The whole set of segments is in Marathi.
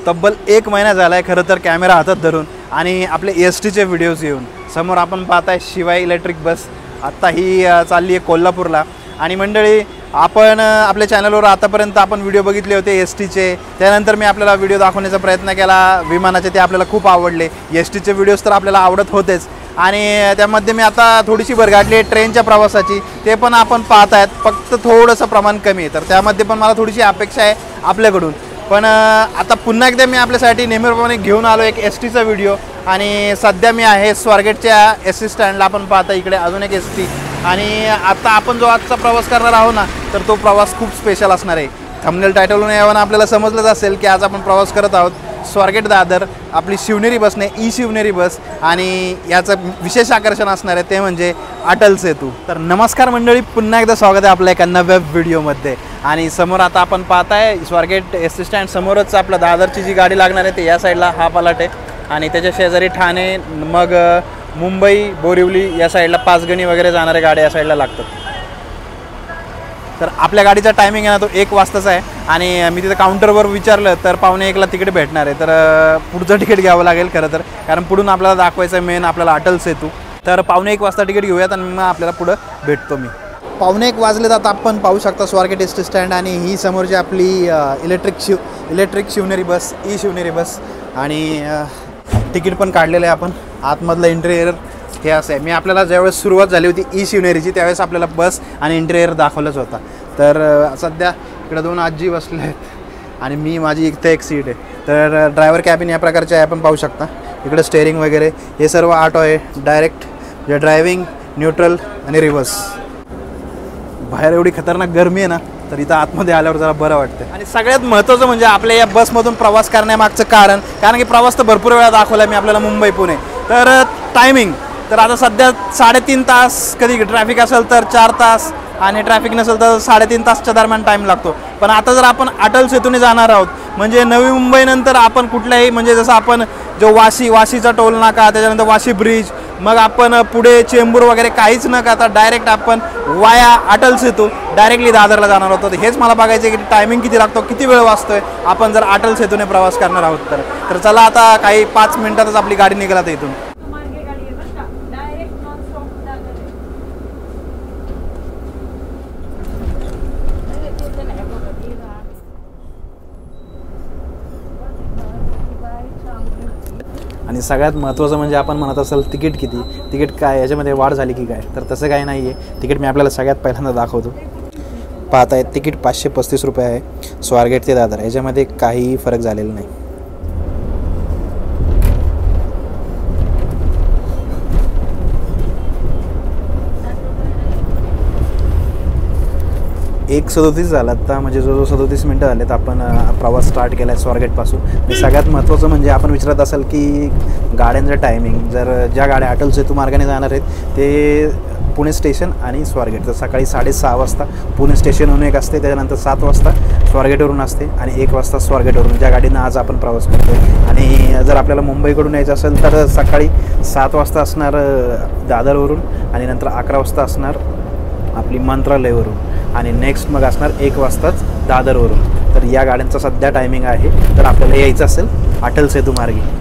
तब्बल 1 महिना झाला आहे खरं तर कॅमेरा हातात धरून आणि आपले एस-टीचे व्हिडिओज येऊन. समोर आपण पाहताय शिवाय इलेक्ट्रिक बस. आत्ता ही चालली आहे कोल्हापूरला. आणि मंडळी, आपण आपल्या चॅनलवर आतापर्यंत आपण व्हिडिओ बघितले होते एस-टीचे. त्यानंतर मी आपल्याला व्हिडिओ दाखवण्याचा प्रयत्न केला विमानाचे, ते आपल्याला खूप आवडले. एस-टीचे व्हिडिओज तर आपल्याला आवडत होतेच आणि त्यामध्ये मी आता थोडीशी भर घातली आहे ट्रेनच्या प्रवासाची. ते पण आपण पाहत आहेत, फक्त थोडंसं प्रमाण कमी आहे. तर त्यामध्ये पण मला थोडीशी अपेक्षा आहे आपल्याकडून. पण आता पुन्हा एकदा मी आपल्यासाठी नेहमीप्रमाणे घेऊन आलो एक एस-टीचा व्हिडिओ. आणि सध्या मी आहे स्वारगेटच्या एस-टी स्टँडला. आपण पाहता इकडे अजून एक एस-टी. आणि आता आपण जो आजचा प्रवास करणार आहोत ना, तर तो प्रवास खूप स्पेशल असणार आहे. थंबनेल टायटलवरून यावरून आपल्याला समजलंच असेल की आज आपण प्रवास करत आहोत स्वारगेट दादर आपली शिवनेरी बसने, शिवनेरी बस. आणि याचं विशेष आकर्षण असणार आहे ते म्हणजे अटल सेतू. तर नमस्कार मंडळी, पुन्हा एकदा स्वागत आहे आपल्या एका नव्या व्हिडिओमध्ये. आणि समोर आता आपण पाहताय स्वारगेट एस टी स्टँड समोरच आपलं दादरची जी गाडी लागणार आहे ते या साईडला हा पलाट आहे. आणि त्याच्या शेजारी ठाणे, मग मुंबई, बोरिवली या साईडला पाचगणी वगैरे जाणाऱ्या गाड्या या साईडला लागतात. तर आपल्या गाडीचा टायमिंग आहे ना तो 1 वाजताचा आहे. आणि मी तिथं काउंटरवर विचारलं तर 1:45ला तिकीट भेटणार आहे. तर पुढचं तिकीट घ्यावं लागेल खरं तर, कारण पुढून आपल्याला दाखवायचं आहे मेन आपल्याला अटल सेतू. तर 1:45 वाजता तिकीट घेऊयात आणि मग आपल्याला पुढं भेटतो मी. 1:45 वाजले तर आपण पाहू शकता स्वारगेट एस टी स्टँड. आणि ही समोरची आपली इलेक्ट्रिक शिवनेरी बस, शिवनेरी बस. आणि तिकीट पण काढलेलं आहे आपण. आतमधलं इंटेरियर हे असं आहे. मी आपल्याला ज्यावेळेस सुरुवात झाली होती शिवनेरीची त्यावेळेस आपल्याला बस आणि इंटेरियर दाखवलंच होता. तर सध्या इकडे 2 आजी बसले आहेत आणि मी माझी इथे एक सीट आहे. तर ड्रायव्हर कॅबिन या प्रकारचे आहे, आपण पाहू शकता. इकडे स्टेअरिंग वगैरे हे सर्व ऑटो आहे. डायरेक्ट जे ड्रायव्हिंग, न्यूट्रल आणि रिव्हर्स. बाहेर एवढी खतरनाक गरमी आहे ना, तर इथं आतमध्ये आल्यावर जरा बरं वाटतं. आणि सगळ्यात महत्त्वाचं म्हणजे आपल्या या बसमधून प्रवास करण्यामागचं कारण की प्रवास तर भरपूर वेळा दाखवला मी आपल्याला मुंबई पुणे. तर टायमिंग तर आता सध्या 3.5 तास, कधी ट्रॅफिक असेल तर 4 तास आणि ट्रॅफिक नसेल तर 3.5 तासच्या दरम्यान टाईम लागतो. पण आता जर आपण अटल सेतूने जाणार आहोत म्हणजे नवी मुंबईनंतर आपण कुठल्याही म्हणजे जसं आपण जो वाशीचा टोल नाका, त्याच्यानंतर वाशी ब्रिज, मग आपण पुढे चेंबूर वगैरे काहीच न करता डायरेक्ट आपण वाया अटल सेतू डायरेक्टली दादरला जाणार होतो. हेच मला बघायचं आहे की टायमिंग किती लागतो, किती वेळ वाचतोय आपण जर अटल सेतूने प्रवास करणार आहोत तर चला आता काही 5 मिनिटातच आपली गाडी निघाली आता इथून. आणि सगळ्यात महत्त्वाचं म्हणजे आपण म्हणत असाल तिकीट काय याच्यामध्ये वाढ झाली की काय, तर तसं काही नाही आहे. तिकीट मी आपल्याला सगळ्यात पहिल्यांदा दाखवतो. पाहताय तिकीट 535 रुपये आहे स्वारगेट ते दादर. याच्यामध्ये काहीही फरक झालेला नाही. एक 37 झाला आता, म्हणजे जो 37 मिनटं झालेत आपण प्रवास स्टार्ट केला आहे स्वारगेटपासून. आणि सगळ्यात महत्त्वाचं म्हणजे आपण विचारत असाल की गाड्यांचं टायमिंग, जर ज्या गाड्या अटल सेतू मार्गाने जाणार आहेत ते पुणे स्टेशन आणि स्वारगेट. तर सकाळी 6:30 वाजता पुणे स्टेशनहून एक असते, त्याच्यानंतर 7 वाजता स्वारगेटवरून असते आणि 1 वाजता स्वारगेटवरून, ज्या गाडीनं आज आपण प्रवास करतो आहे. आणि जर आपल्याला मुंबईकडून यायचं असेल तर सकाळी 7 वाजता असणार दादरवरून आणि नंतर 11 वाजता असणार आपली मंत्रालयवरून आणि नेक्स्ट मग असणार 1 वाजताच दादरवरून. तर या गाड्यांचा सध्या टायमिंग आहे. तर आपल्याला यायचं असेल अटल सेतू मार्गे.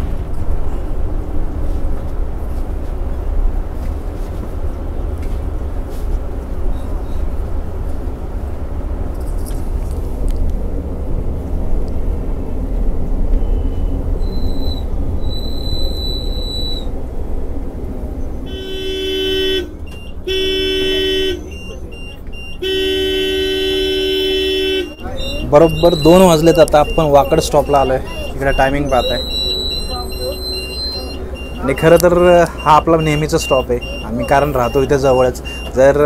बरोबर 2 वाजलेत. आता आपण वाकड स्टॉपला आलो आहे. इकडे टायमिंग पाहत आहे. आणि खरं तर हा आपला नेहमीचा स्टॉप आहे. आम्ही कारण राहतो इथे जवळच. जर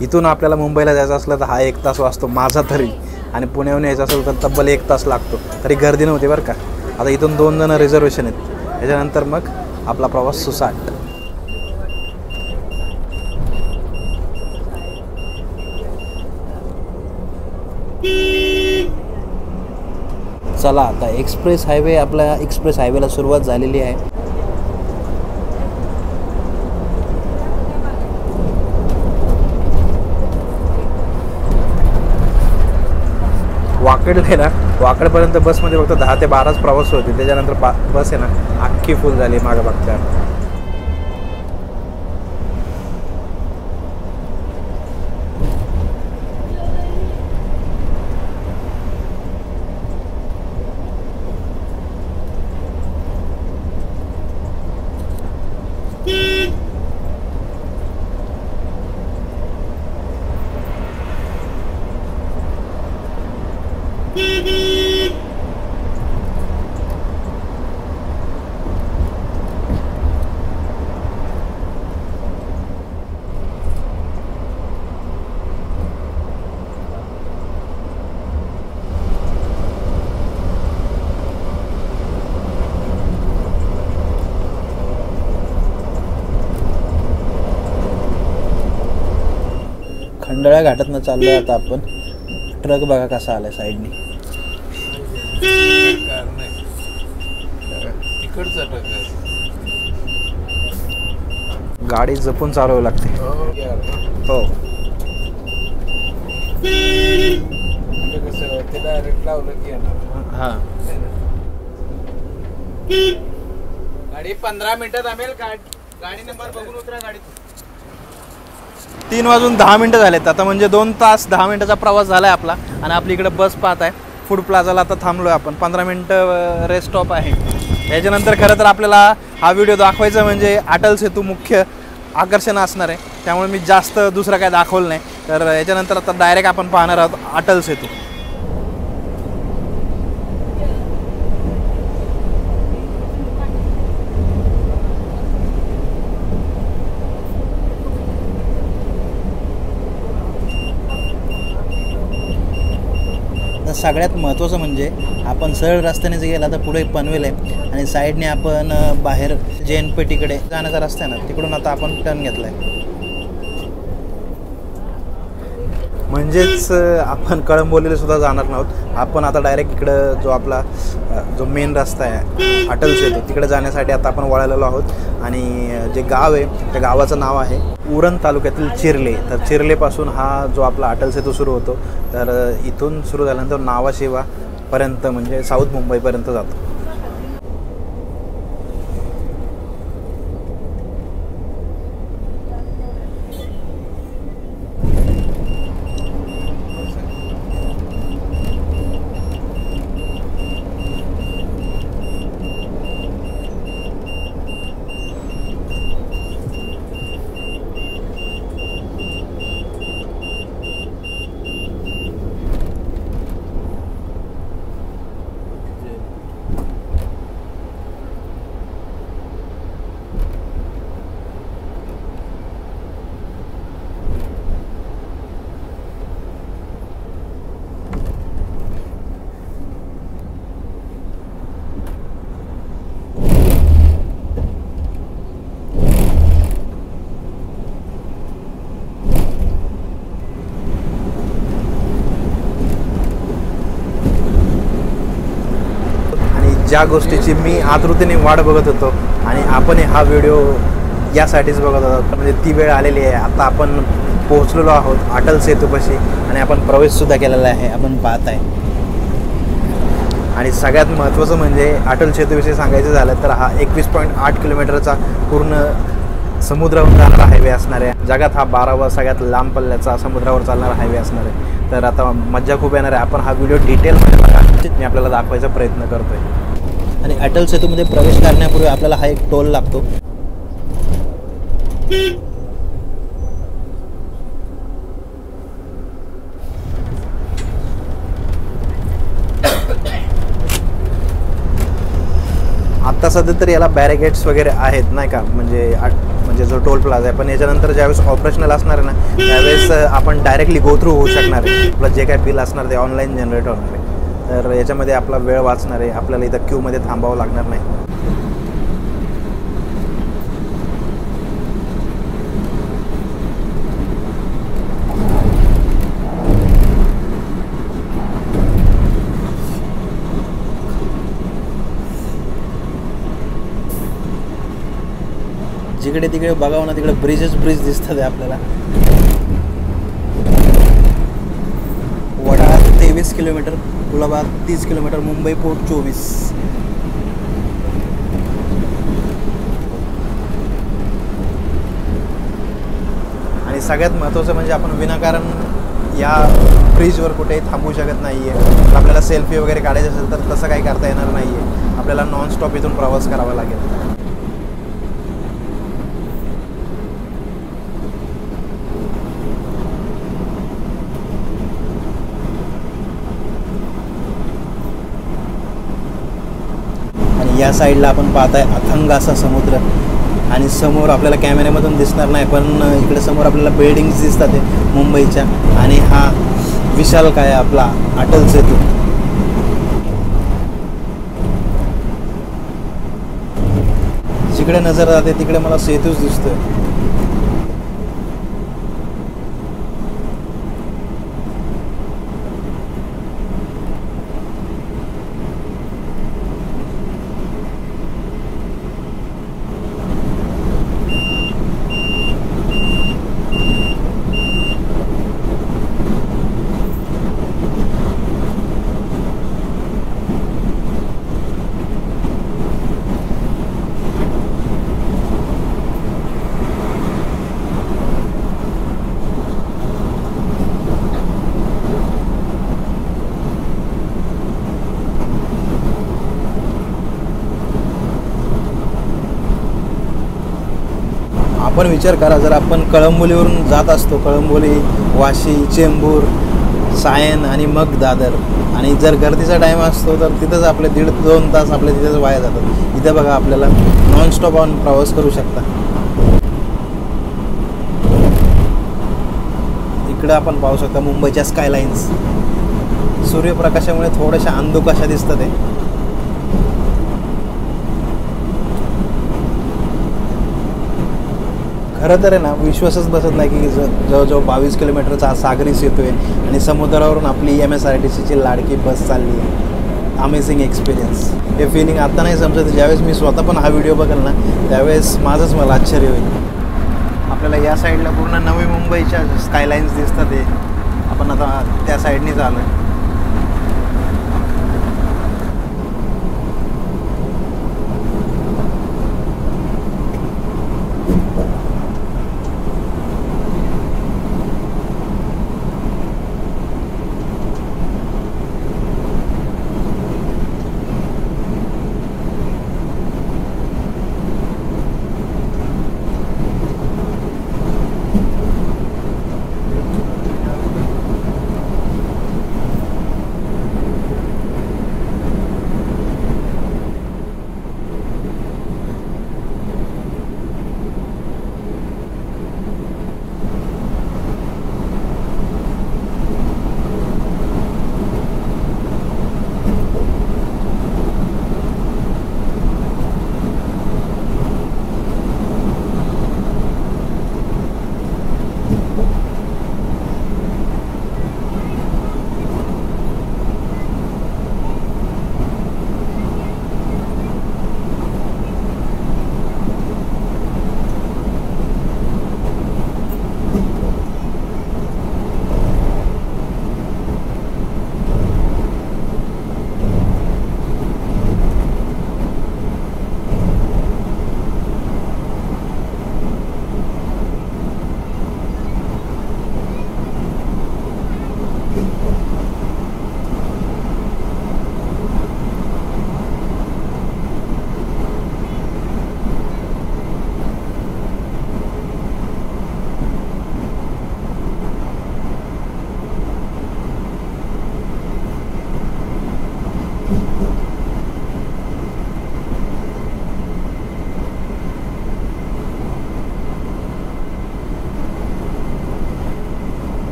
इथून आपल्याला मुंबईला जायचं असलं तर हा 1 तास वाजतो माझा तरी. आणि पुण्याहून यायचं असेल तर तब्बल 1 तास लागतो. तरी गर्दी नव्हती बरं का. आता इथून 2 जण रिझर्वेशन आहेत. त्याच्यानंतर मग आपला प्रवास सुसाट. चला आता एक्सप्रेस हायवेला सुरुवात झालेली आहे. वाकडला आहे ना, वाकडपर्यंत बसमध्ये फक्त 10 ते 12च प्रवास होते. त्याच्यानंतर बस आहे ना अख्खी फुल झाली मागं बघता. खंडाळा घाटातनं चाललोय आता आपण. ट्रक बघा कसा आलाय साईडने. गाडी जपून चालवावी लागते. हो हां गाडी 15 मिनिटं थांबेल. गाडी नंबर बघून उतरा गाडीतून. 3 वाजून 10 मिनटं झालेत आता, म्हणजे 2 तास 10 मिनटाचा प्रवास झाला आहे आपला. आणि आपली इकडे बस पाहत आहे. फूड प्लाझाला आता थांबलो आहे आपण. 15 मिनटं रेस्ट स्टॉप आहे. याच्यानंतर खरं तर आपल्याला हा व्हिडिओ दाखवायचा म्हणजे अटल सेतू मुख्य आकर्षण असणार आहे. त्यामुळे मी जास्त दुसरं काय दाखवलं नाही. तर याच्यानंतर आता डायरेक्ट आपण पाहणार आहोत अटल सेतू. सगळ्यात महत्त्वाचं म्हणजे आपण सरळ रस्त्याने जर गेला तर पुढे पनवेल आहे आणि साईडने आपण बाहेर जैन पेठीकडे जाण्याचा रस्ता आहे ना, तिकडून आता आपण टर्न घेतला आहे. म्हणजेच आपण कळंबोलीला सुद्धा जाणार नव्हत. आपण आता डायरेक्ट इकडं जो आपला जो मेन रस्ता आहे अटल सेतू तिकडे जाण्यासाठी आता आपण वळालेलो आहोत. आणि जे गाव आहे त्या गावाचं नाव आहे उरण तालुक्यातील चिर्ले. तर चिर्लेपासून हा जो आपला अटल सेतू सुरू होतो. तर इथून सुरू झाल्यानंतर नावाशेवापर्यंत म्हणजे साऊथ मुंबईपर्यंत जातो. ज्या गोष्टीची मी आतुरतेने वाट बघत होतो आणि आपण हा व्हिडिओ यासाठीच बघत होतो, म्हणजे ती वेळ आलेली आहे. आता आपण पोहोचलेलो आहोत अटल सेतूपाशी आणि आपण प्रवेशसुद्धा केलेला आहे, आपण पाहत आहे. आणि सगळ्यात महत्त्वाचं म्हणजे अटल सेतूविषयी सांगायचं झालं तर हा 21.8 किलोमीटरचा पूर्ण समुद्रावर जाणारा हायवे असणार आहे. जगात हा 12वा सगळ्यात लांब पल्ल्याचा समुद्रावर चालणारा हायवे असणार आहे. तर आता मज्जा खूप येणार आहे. आपण हा व्हिडिओ डिटेलमध्ये बघा, मी आपल्याला दाखवायचा प्रयत्न करतो आहे. आणि अटल सेतूमध्ये प्रवेश करण्यापूर्वी आपल्याला हा एक टोल लागतो. आता सध्या तर याला बॅरिकेड्स वगैरे आहेत नाही का, म्हणजे जो टोल प्लाझा आहे. पण याच्यानंतर ज्यावेळेस ऑपरेशनल असणार आहे ना त्यावेळेस आपण डायरेक्टली गो थ्रू होऊ शकणार आहे. आपलं जे काय बिल असणार ते ऑनलाईन जनरेट होणार आहे. तर याच्यामध्ये आपला वेळ वाचणार आहे. आपल्याला इथं क्यूमध्ये थांबावं लागणार नाही. जिकडे तिकडे बघावं ना तिकडे ब्रिज दिसतात आपल्याला. Wadala 20 kilometre, Colaba 30 kilometre, Mumbai port 24. आणि सगळ्यात महत्त्वाचं म्हणजे आपण विनाकारण या ब्रिजवर कुठेही थांबू शकत नाही आहे. तर आपल्याला सेल्फी वगैरे काढायची असेल तर तसं काही करता येणार नाही आहे. आपल्याला नॉनस्टॉप इथून प्रवास करावा लागेल. आणि या साईडला आपण पाहताय अथंग असा समुद्र, आणि समोर आपल्याला कॅमेऱ्यामधून दिसणार नाही पण इकडे समोर आपल्याला बिल्डिंग्स दिसतात आहे मुंबईच्या. आणि हा विशालकाय आपला अटल सेतू. जिकडे नजर जाते तिकडे मला सेतूच दिसतोय. आपण विचार करा, जर आपण कळंबोलीवरून जात असतो, कळंबोली, वाशी, चेंबूर, सायन आणि मग दादर, आणि जर गर्दीचा टाईम असतो तर तिथंच आपले 1.5-2 तास आपले तिथंच वाया जातात. इथं बघा आपल्याला नॉनस्टॉप आपण प्रवास करू शकता. इकडं आपण पाहू शकता मुंबईच्या स्कायलाईन्स. सूर्यप्रकाशामुळे थोड्याशा अंधुक अशा दिसतात आहे. खरं तर आहे ना, विश्वासच बसत नाही की जवळजवळ 22 किलोमीटरचा हा सागरी सेतू आहे आणि समुद्रावरून आपली MSRTCची लाडकी बस चालली आहे. Amazing experience. हे फिलिंग आता नाही समजत. ज्यावेळेस मी स्वतः पण हा व्हिडिओ बघेल ना त्यावेळेस माझंच मला आश्चर्य होईल. आपल्याला या साईडला पूर्ण नवी मुंबईच्या स्कायलाईन्स दिसतात आहे. आपण आता त्या साईडनीच आलो आहे.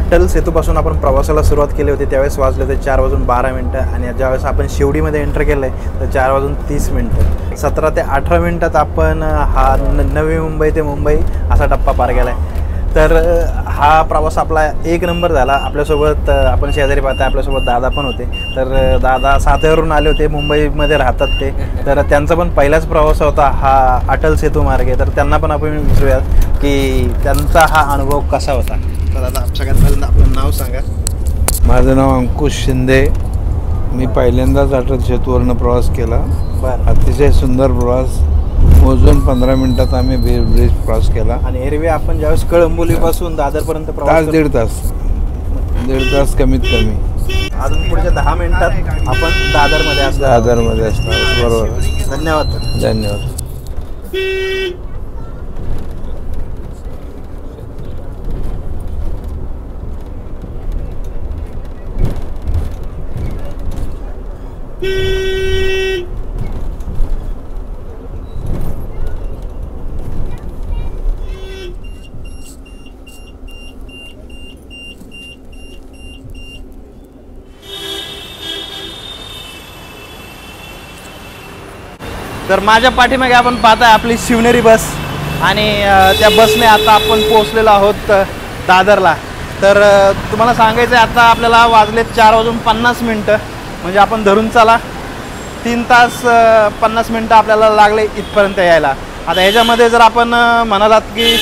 अटल सेतूपासून आपण प्रवासाला सुरुवात केली होती त्यावेळेस वाजले होते 4:12 आणि ज्यावेळेस आपण शिवडीमध्ये एंटर केलं आहे तर 4:30. 17 ते 18 मिनटात आपण हा नवी मुंबई ते मुंबई असा टप्पा पार केला आहे. तर हा प्रवास आपला एक नंबर झाला. आपल्यासोबत आपण शेजारी पाहता आपल्यासोबत दादा पण होते. तर दादा साताऱ्यावरून आले होते, मुंबईमध्ये राहतात ते. तर त्यांचा पण पहिलाच प्रवास होता हा अटल सेतू मार्गे. तर त्यांना पण आपण विचारूयात की त्यांचा हा अनुभव कसा होता. तर आता सगळ्यात पहिल्यांदा आपलं नाव सांगा. माझं नाव अंकुश शिंदे. मी पहिल्यांदाच अटल सेतूवरनं प्रवास केला. बरं. अतिशय सुंदर प्रवास. मोजून 15 मिनिटात आम्ही ब्रिज क्रॉस केला. आणि एरवी आपण ज्यावेळेस कळंबोलीपासून दादरपर्यंत प्रवास दीड तास कमीत कमी. अजून पुढच्या 10 मिनिटात आपण दादरमध्ये असणार. दादरमध्ये असणार. बरोबर. धन्यवाद. धन्यवाद. तर माझ्या पाठीमागे आपण पाहताय आपली शिवनेरी बस आणि त्या बसने आता आपण पोहोचलेलो आहोत दादरला. तर तुम्हाला सांगायचं आहे आता आपल्याला वाजलेत 4:50 म्हणजे आपण धरून चला 3 तास 50 मिनटं आपल्याला लागले इथपर्यंत यायला. आता ह्याच्यामध्ये जर आपण म्हणालात की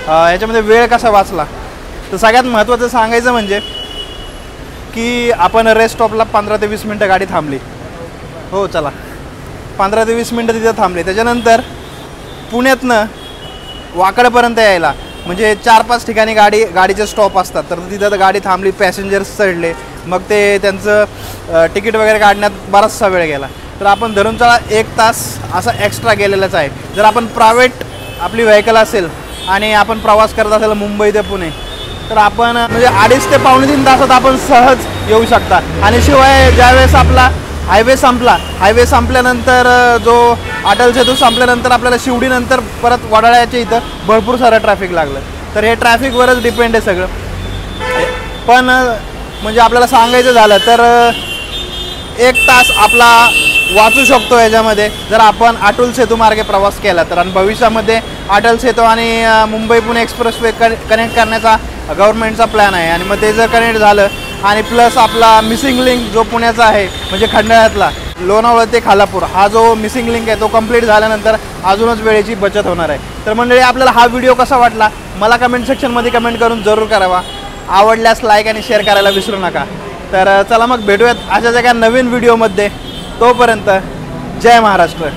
ह्याच्यामध्ये वेळ कसा वाचला तर सगळ्यात महत्त्वाचं सांगायचं म्हणजे की आपण रेस्ट स्टॉपला 15 ते 20 मिनटं गाडी थांबली. हो चला 15 ते 20 मिनटं तिथं थांबले. त्याच्यानंतर पुण्यातनं वाकडपर्यंत यायला म्हणजे 4-5 ठिकाणी गाडीचे स्टॉप असतात. तर तिथं गाडी थांबली, पॅसेंजर्स चढले, मग ते त्यांचं तिकीट वगैरे काढण्यात बराचसा वेळ गेला. तर आपण धरून चला 1 तास असा एक्स्ट्रा गेलेलाच आहे. जर आपण प्रायव्हेट आपली व्हेकल असेल आणि आपण प्रवास करत असेल मुंबई ते पुणे तर आपण म्हणजे 2.5 ते पावणे 3 तासात आपण सहज येऊ शकता. आणि शिवाय ज्यावेळेस आपला हायवे संपल्यानंतर जो अटल सेतू संपल्यानंतर आपल्याला शिवडीनंतर परत वडाळ्याच्या इथं भरपूर सारं ट्रॅफिक लागलं. तर हे ट्रॅफिकवरच डिपेंड आहे सगळं. पण म्हणजे आपल्याला सांगायचं झालं तर 1 तास आपला वाचू शकतो याच्यामध्ये जर आपण अटल सेतू मार्गे प्रवास केला तर. आणि भविष्यामध्ये अटल सेतू आणि मुंबई पुणे एक्सप्रेसवे कनेक्ट करण्याचा गव्हर्नमेंटचा प्लॅन आहे. आणि मग ते जर कनेक्ट झालं आणि प्लस आपला मिसिंग लिंक जो पुण्याचा आहे म्हणजे खंडाळ्यातला लोणावळा ते खालापूर हा जो मिसिंग लिंक आहे तो कंप्लीट झाल्यानंतर अजूनच वेळेची बचत होणार आहे. तर मंडळी आपल्याला हा व्हिडिओ कसा वाटला मला कमेंट सेक्शनमध्ये कमेंट करून जरूर करावा. आवडल्यास लाईक आणि शेअर करायला विसरू नका. तर चला मग भेटूयात अशाच एका नवीन व्हिडिओमध्ये. तोपर्यंत जय महाराष्ट्र.